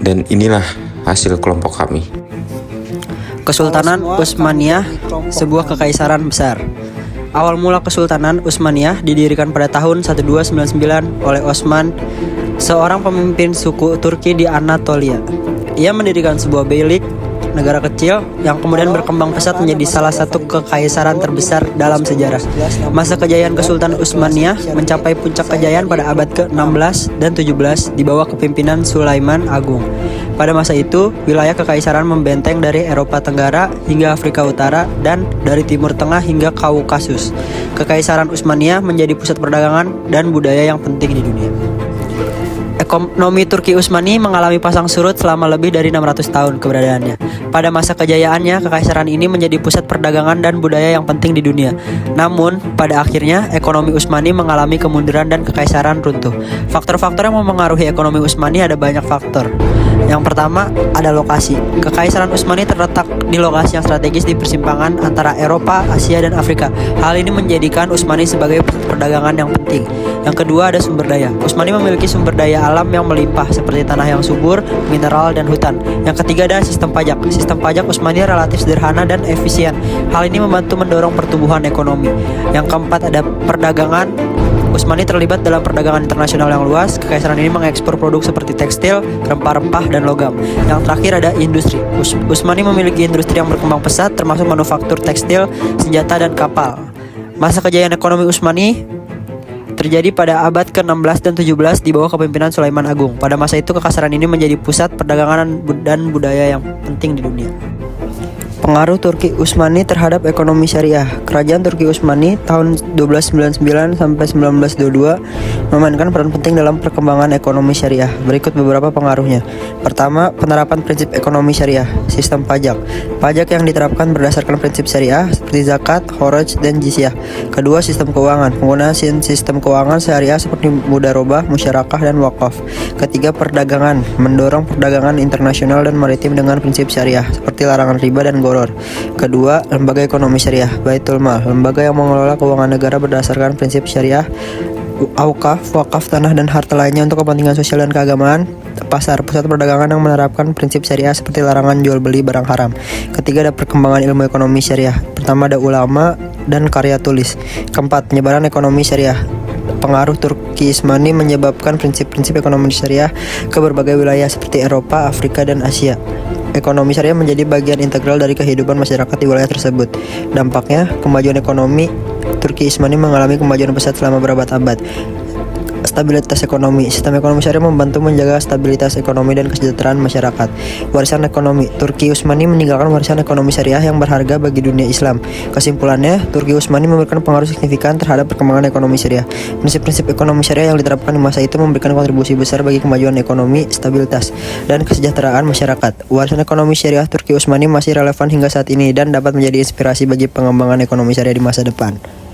Dan inilah hasil kelompok kami. Kesultanan Utsmaniyah, sebuah kekaisaran besar. Awal mula Kesultanan Utsmaniyah didirikan pada tahun 1299 oleh Osman, seorang pemimpin suku Turki di Anatolia. Ia mendirikan sebuah beylik, negara kecil yang kemudian berkembang pesat menjadi salah satu kekaisaran terbesar dalam sejarah. Masa kejayaan Kesultanan Utsmaniyah mencapai puncak kejayaan pada abad ke-16 dan 17 di bawah kepemimpinan Sulaiman Agung. Pada masa itu, wilayah kekaisaran membenteng dari Eropa Tenggara hingga Afrika Utara dan dari Timur Tengah hingga Kaukasus. Kekaisaran Utsmaniyah menjadi pusat perdagangan dan budaya yang penting di dunia. Ekonomi Turki Utsmani mengalami pasang surut selama lebih dari 600 tahun keberadaannya. Pada masa kejayaannya, kekaisaran ini menjadi pusat perdagangan dan budaya yang penting di dunia. Namun, pada akhirnya, ekonomi Utsmani mengalami kemunduran dan kekaisaran runtuh. Faktor-faktor yang mempengaruhi ekonomi Utsmani ada banyak faktor. Yang pertama, ada lokasi. Kekaisaran Utsmani terletak di lokasi yang strategis di persimpangan antara Eropa, Asia, dan Afrika. Hal ini menjadikan Utsmani sebagai pusat perdagangan yang penting. Yang kedua, ada sumber daya. Utsmani memiliki sumber daya alam yang melimpah seperti tanah yang subur, mineral, dan hutan. Yang ketiga, ada sistem pajak. Sistem pajak Utsmani relatif sederhana dan efisien. Hal ini membantu mendorong pertumbuhan ekonomi. Yang keempat, ada perdagangan. Utsmani terlibat dalam perdagangan internasional yang luas. Kekaisaran ini mengekspor produk seperti tekstil, rempah-rempah, dan logam. Yang terakhir ada industri. Utsmani memiliki industri yang berkembang pesat termasuk manufaktur tekstil, senjata, dan kapal. Masa kejayaan ekonomi Utsmani terjadi pada abad ke-16 dan 17 di bawah kepemimpinan Sulaiman Agung. Pada masa itu kekaisaran ini menjadi pusat perdagangan dan budaya yang penting di dunia. Pengaruh Turki Utsmani terhadap ekonomi syariah. Kerajaan Turki Utsmani tahun 1299 sampai 1922 memainkan peran penting dalam perkembangan ekonomi syariah. Berikut beberapa pengaruhnya. Pertama, penerapan prinsip ekonomi syariah. Sistem pajak. Pajak yang diterapkan berdasarkan prinsip syariah seperti zakat, kharaj, dan jizyah. Kedua, sistem keuangan. Penggunaan sistem keuangan syariah seperti mudharabah, musyarakah, dan wakaf. Ketiga, perdagangan. Mendorong perdagangan internasional dan maritim dengan prinsip syariah seperti larangan riba dan goror. Kedua, lembaga ekonomi syariah, Baitul Mal, lembaga yang mengelola keuangan negara berdasarkan prinsip syariah. Aukaf, wakaf tanah dan harta lainnya untuk kepentingan sosial dan keagamaan. Pasar, pusat perdagangan yang menerapkan prinsip syariah seperti larangan jual beli barang haram. Ketiga, ada perkembangan ilmu ekonomi syariah. Pertama, ada ulama dan karya tulis. Keempat, penyebaran ekonomi syariah. Pengaruh Turki Utsmani menyebabkan prinsip-prinsip ekonomi syariah ke berbagai wilayah seperti Eropa, Afrika, dan Asia. Ekonomi syariah menjadi bagian integral dari kehidupan masyarakat di wilayah tersebut. Dampaknya, kemajuan ekonomi Turki Utsmani mengalami kemajuan pesat selama berabad-abad. Stabilitas ekonomi. Sistem ekonomi syariah membantu menjaga stabilitas ekonomi dan kesejahteraan masyarakat. Warisan ekonomi. Turki Utsmani meninggalkan warisan ekonomi syariah yang berharga bagi dunia Islam. Kesimpulannya, Turki Utsmani memberikan pengaruh signifikan terhadap perkembangan ekonomi syariah. Prinsip-prinsip ekonomi syariah yang diterapkan di masa itu memberikan kontribusi besar bagi kemajuan ekonomi, stabilitas, dan kesejahteraan masyarakat. Warisan ekonomi syariah Turki Utsmani masih relevan hingga saat ini dan dapat menjadi inspirasi bagi pengembangan ekonomi syariah di masa depan.